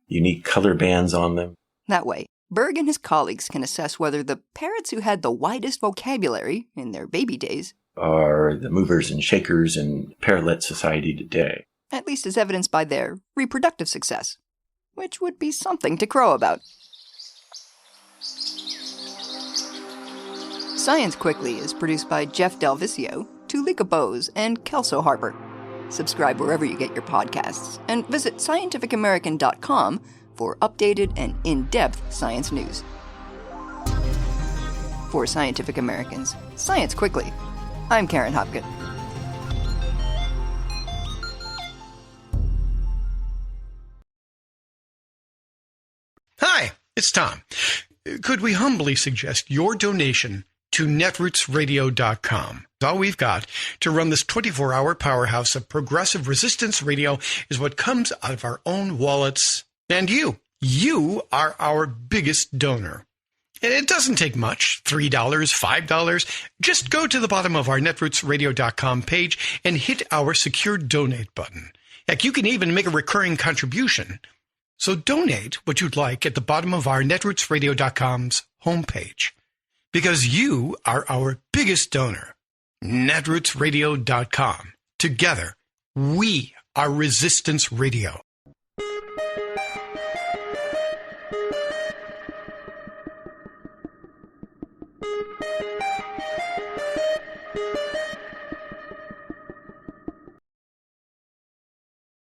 unique color bands on them. That way, Berg and his colleagues can assess whether the parrots who had the widest vocabulary in their baby days are the movers and shakers in parrotlet society today. At least as evidenced by their reproductive success, which would be something to crow about. Science Quickly is produced by Jeff Delvicio, Tulika Bose, and Kelso Harper. Subscribe wherever you get your podcasts, and visit scientificamerican.com for updated and in-depth science news. For Scientific American's Science Quickly, I'm Karen Hopkett. Hi, it's Tom. Could we humbly suggest your donation to netrootsradio.com? All we've got to run this 24-hour powerhouse of progressive resistance radio is what comes out of our own wallets. And you are our biggest donor. It doesn't take much, $3, $5. Just go to the bottom of our netrootsradio.com page and hit our secure donate button. Heck, you can even make a recurring contribution. So donate what you'd like at the bottom of our netrootsradio.com's homepage. Because you are our biggest donor. netrootsradio.com. Together, we are Resistance Radio.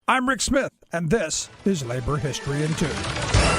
I'm Rick Smith, and this is Labor History in 2.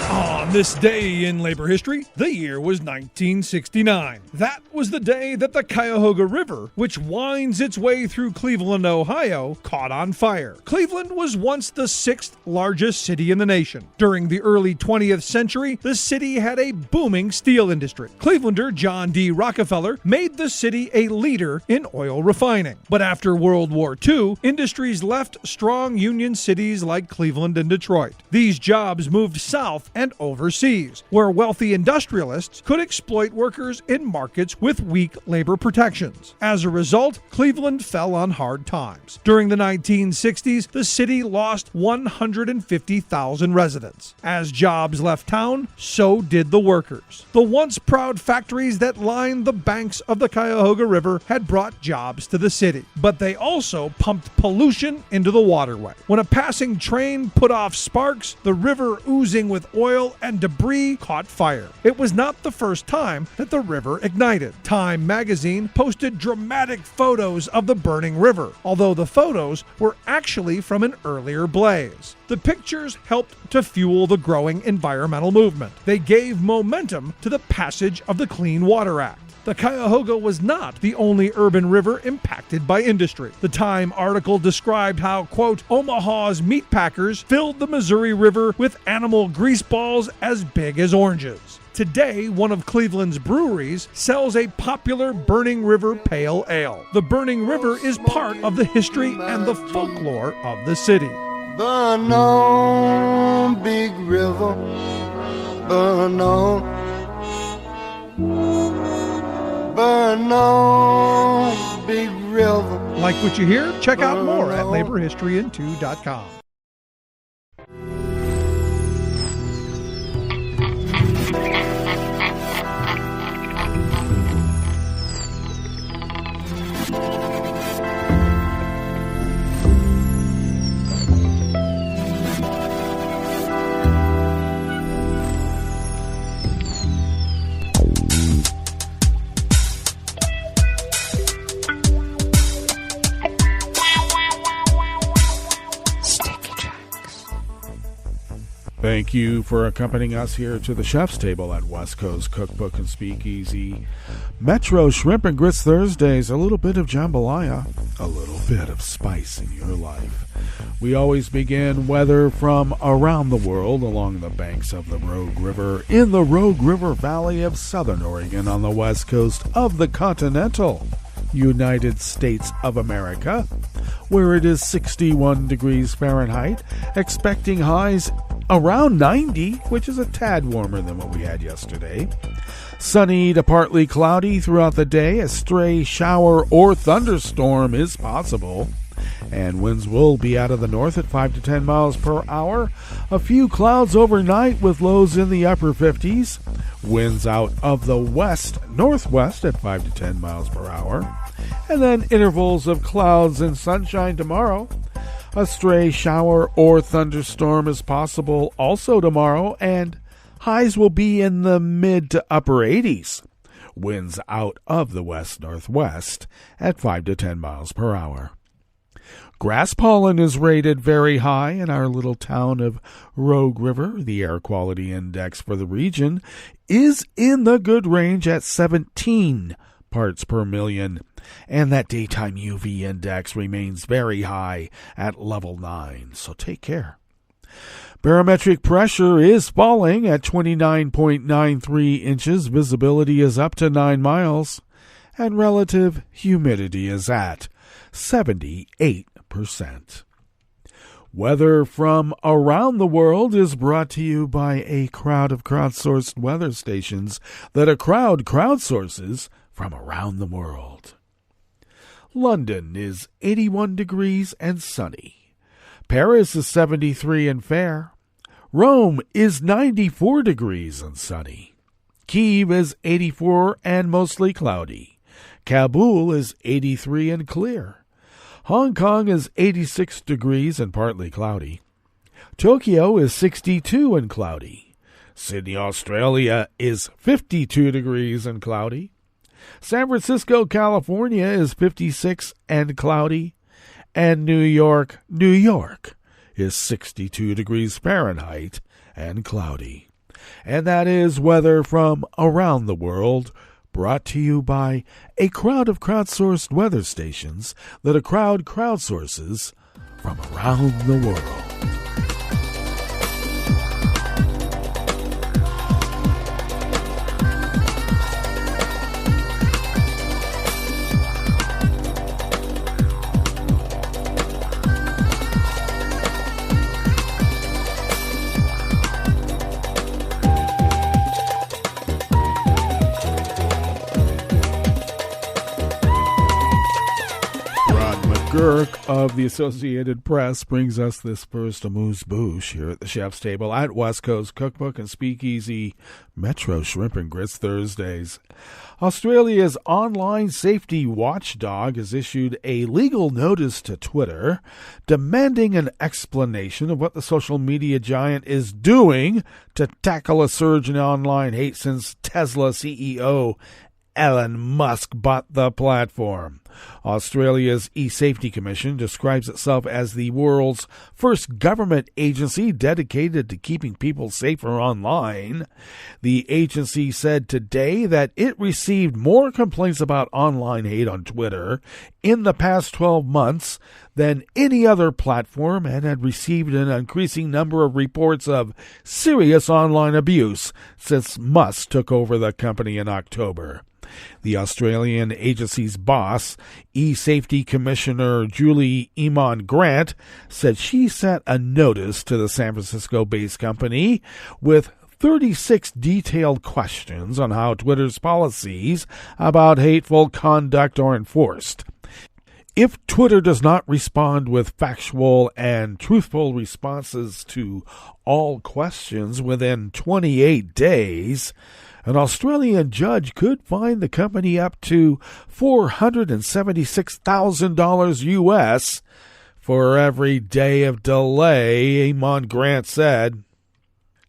On this day in labor history, the year was 1969. That was the day that the Cuyahoga River, which winds its way through Cleveland, Ohio, caught on fire. Cleveland was once the 6th largest city in the nation. During the early 20th century, the city had a booming steel industry. Clevelander John D. Rockefeller made the city a leader in oil refining. But after World War II, industries left strong union cities like Cleveland and Detroit. These jobs moved south and overseas, where wealthy industrialists could exploit workers in markets with weak labor protections. As a result, Cleveland fell on hard times. During the 1960s, the city lost 150,000 residents. As jobs left town, so did the workers. The once proud factories that lined the banks of the Cuyahoga River had brought jobs to the city, but they also pumped pollution into the waterway. When a passing train put off sparks, the river oozing with oil and debris caught fire. It was not the first time that the river ignited. Time magazine posted dramatic photos of the burning river, although the photos were actually from an earlier blaze. The pictures helped to fuel the growing environmental movement. They gave momentum to the passage of the Clean Water Act. The Cuyahoga was not the only urban river impacted by industry. The Time article described how, quote, Omaha's meatpackers filled the Missouri River with animal grease balls as big as oranges. Today, one of Cleveland's breweries sells a popular Burning River Pale Ale. The Burning River is part of the history and the folklore of the city. Burn on, big river, Burn on, big river. Like what you hear? Check out more at laborhistoryin2.com. Thank you for accompanying us here to the chef's table at West Coast Cookbook and Speakeasy. Metro Shrimp and Grits Thursdays, a little bit of jambalaya, a little bit of spice in your life. We always begin weather from around the world along the banks of the Rogue River in the Rogue River Valley of Southern Oregon on the west coast of the continental United States of America, where it is 61 degrees Fahrenheit, expecting highs around 90, which is a tad warmer than what we had yesterday. Sunny to partly cloudy throughout the day. A stray shower or thunderstorm is possible. And winds will be out of the north at 5 to 10 miles per hour. A few clouds overnight with lows in the upper 50s. Winds out of the west-northwest at 5 to 10 miles per hour. And then intervals of clouds and sunshine tomorrow. A stray shower or thunderstorm is possible also tomorrow, and highs will be in the mid to upper 80s. Winds out of the west-northwest at 5 to 10 miles per hour. Grass pollen is rated very high in our little town of Rogue River. The air quality index for the region is in the good range at 17 parts per million, and that daytime UV index remains very high at level 9, so take care. Barometric pressure is falling at 29.93 inches. Visibility is up to 9 miles, and relative humidity is at 78%. Weather from around the world is brought to you by a crowd of crowdsourced weather stations that a crowd crowdsources from around the world. London is 81 degrees and sunny. Paris is 73 and fair. Rome is 94 degrees and sunny. Kyiv is 84 and mostly cloudy. Kabul is 83 and clear. Hong Kong is 86 degrees and partly cloudy. Tokyo is 62 and cloudy. Sydney, Australia is 52 degrees and cloudy. San Francisco, California is 56 and cloudy. And New York is 62 degrees Fahrenheit and cloudy. And that is weather from around the world, brought to you by a crowd of crowdsourced weather stations that a crowd crowdsources from around the world. Girk of the Associated Press brings us this first amuse-bouche here at the chef's table at West Coast Cookbook and Speakeasy Metro Shrimp and Grits Thursdays. Australia's online safety watchdog has issued a legal notice to Twitter demanding an explanation of what the social media giant is doing to tackle a surge in online hate since Tesla CEO Elon Musk bought the platform. Australia's eSafety Commission describes itself as the world's first government agency dedicated to keeping people safer online. The agency said today that it received more complaints about online hate on Twitter in the past 12 months than any other platform and had received an increasing number of reports of serious online abuse since Musk took over the company in October. The Australian agency's boss, eSafety Commissioner Julie Eamon Grant, said she sent a notice to the San Francisco-based company with 36 detailed questions on how Twitter's policies about hateful conduct are enforced. If Twitter does not respond with factual and truthful responses to all questions within 28 days, an Australian judge could fine the company up to $476,000 U.S. for every day of delay, Amon Grant said.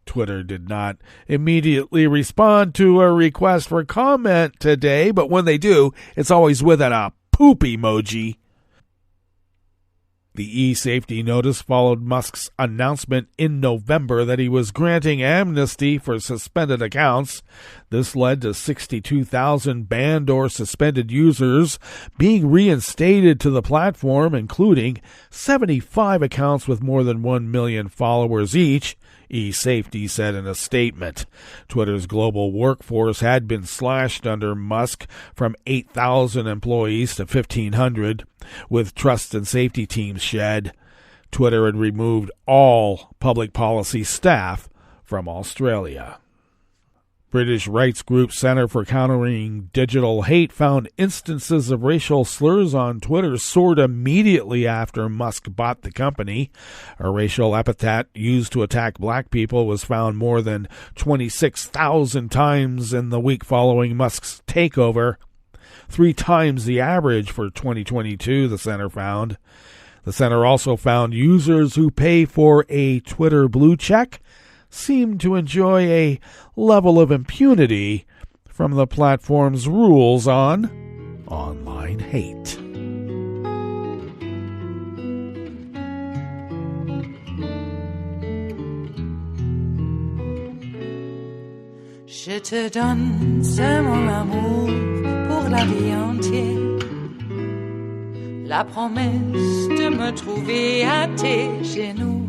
Twitter did not immediately respond to a request for comment today, but when they do, it's always with a poop emoji. The e-safety notice followed Musk's announcement in November that he was granting amnesty for suspended accounts. This led to 62,000 banned or suspended users being reinstated to the platform, including 75 accounts with more than 1 million followers each, e-safety said in a statement. Twitter's global workforce had been slashed under Musk from 8,000 employees to 1,500, with trust and safety teams shed. Twitter had removed all public policy staff from Australia. British rights group Centre for Countering Digital Hate found instances of racial slurs on Twitter soared immediately after Musk bought the company. A racial epithet used to attack black people was found more than 26,000 times in the week following Musk's takeover, 3 times the average for 2022, the Centre found. The Centre also found users who pay for a Twitter blue check seem to enjoy a level of impunity from the platform's rules on online hate. Je te donne seulement l'amour pour la vie entière, la promesse de me trouver à tes genoux.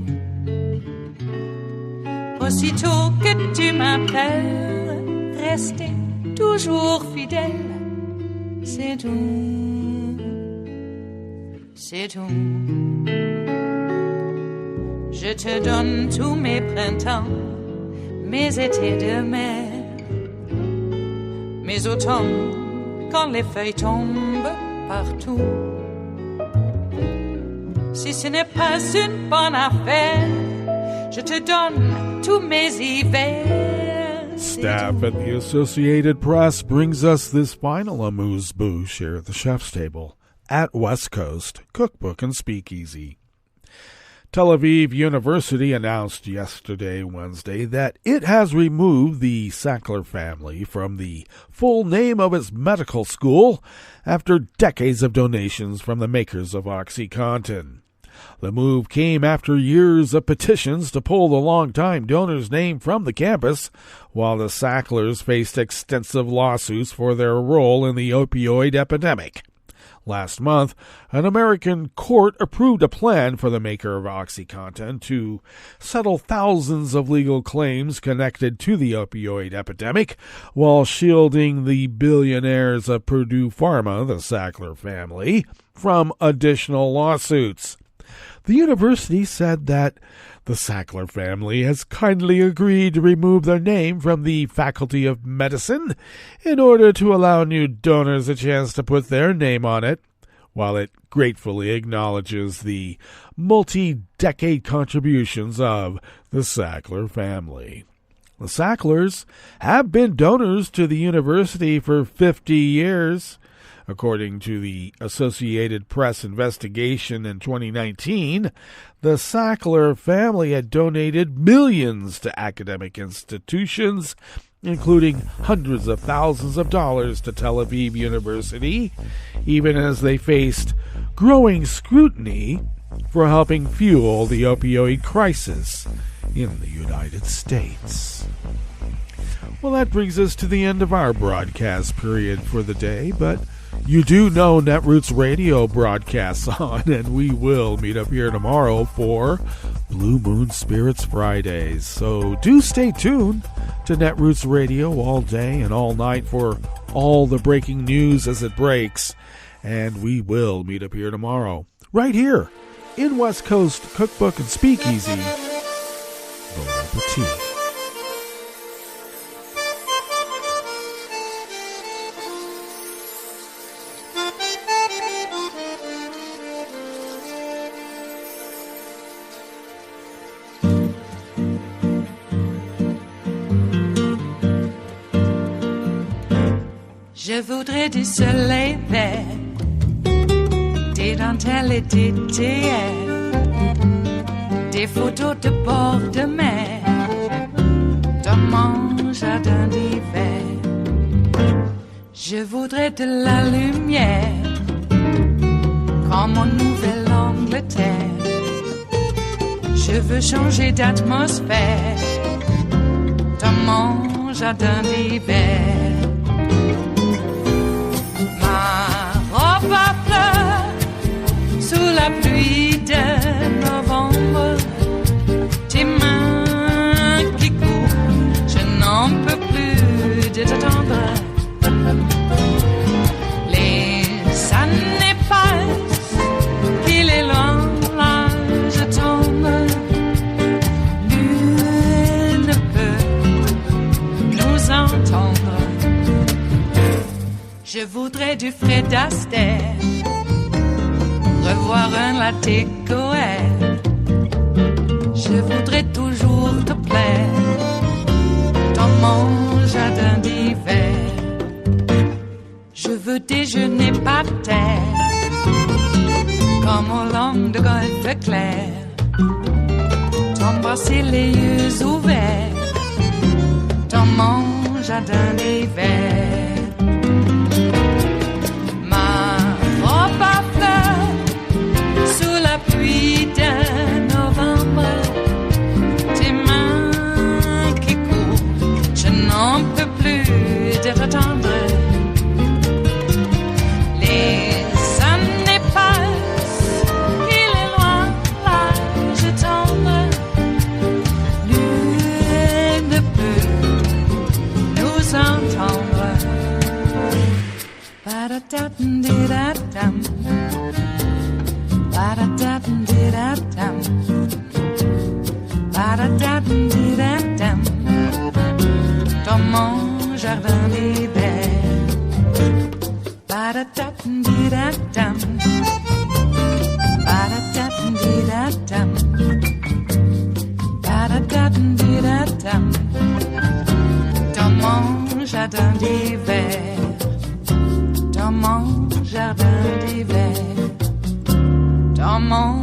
Aussitôt que tu m'appelles, rester toujours fidèle, c'est tout, c'est tout. Je te donne tous mes printemps, mes étés de mer, mes automnes quand les feuilles tombent partout. Si ce n'est pas une bonne affaire, je te donne tous mes hivers. Staff at the Associated Press brings us this final amuse-bouche here at the chef's table at West Coast Cookbook and Speakeasy. Tel Aviv University announced yesterday, Wednesday, that it has removed the Sackler family from the full name of its medical school after decades of donations from the makers of OxyContin. The move came after years of petitions to pull the longtime donor's name from the campus, while the Sacklers faced extensive lawsuits for their role in the opioid epidemic. Last month, an American court approved a plan for the maker of OxyContin to settle thousands of legal claims connected to the opioid epidemic, while shielding the billionaires of Purdue Pharma, the Sackler family, from additional lawsuits. The university said that the Sackler family has kindly agreed to remove their name from the Faculty of Medicine in order to allow new donors a chance to put their name on it, while it gratefully acknowledges the multi-decade contributions of the Sackler family. The Sacklers have been donors to the university for 50 years. According to the Associated Press investigation in 2019, the Sackler family had donated millions to academic institutions, including hundreds of thousands of dollars to Tel Aviv University, even as they faced growing scrutiny for helping fuel the opioid crisis in the United States. Well, that brings us to the end of our broadcast period for the day, but you do know Netroots Radio broadcasts on, and we will meet up here tomorrow for Blue Moon Spirits Fridays. So do stay tuned to Netroots Radio all day and all night for all the breaking news as it breaks. And we will meet up here tomorrow, right here in West Coast Cookbook and Speakeasy. Bon appetit. Je voudrais du soleil vert, des dentelles et des théières, des photos de bord de mer, dans mon jardin d'hiver. Je voudrais de la lumière, comme en Nouvelle-Angleterre. Je veux changer d'atmosphère, dans mon jardin d'hiver. Ma fleur sous la pluie de novembre, tes mains qui courent, je n'en peux plus de t'attendre. Les années passent, qu'il est loin, là je tombe. Nul ne peut nous entendre. Je voudrais du Fred Astaire, revoir un latte Goël. Je voudrais toujours te plaire, dans mon jardin d'hiver. Je veux déjeuner par terre, comme au long de golfe clair, t'embrasser les yeux ouverts, dans mon jardin d'hiver. Sous la pluie de novembre, tes mains qui courent, je n'en peux plus de t'attendre. Les années passent, il est loin, là je tombe. Nul ne peut nous entendre. Ba-da-da-dum-di-da-dum. Ba-da-da-dum-di-da-dum. Ba-da-da-dum-di-da-dum. Dans mon jardin d'hiver. Ba-da-da-dum-di-da-dum. Ba-da-da-dum-di-da-dum. Ba-da-da-dum-di-da-dum. Dans mon jardin d'hiver. Dans mon jardin d'hiver. Dans mon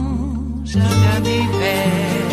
jardin d'hiver.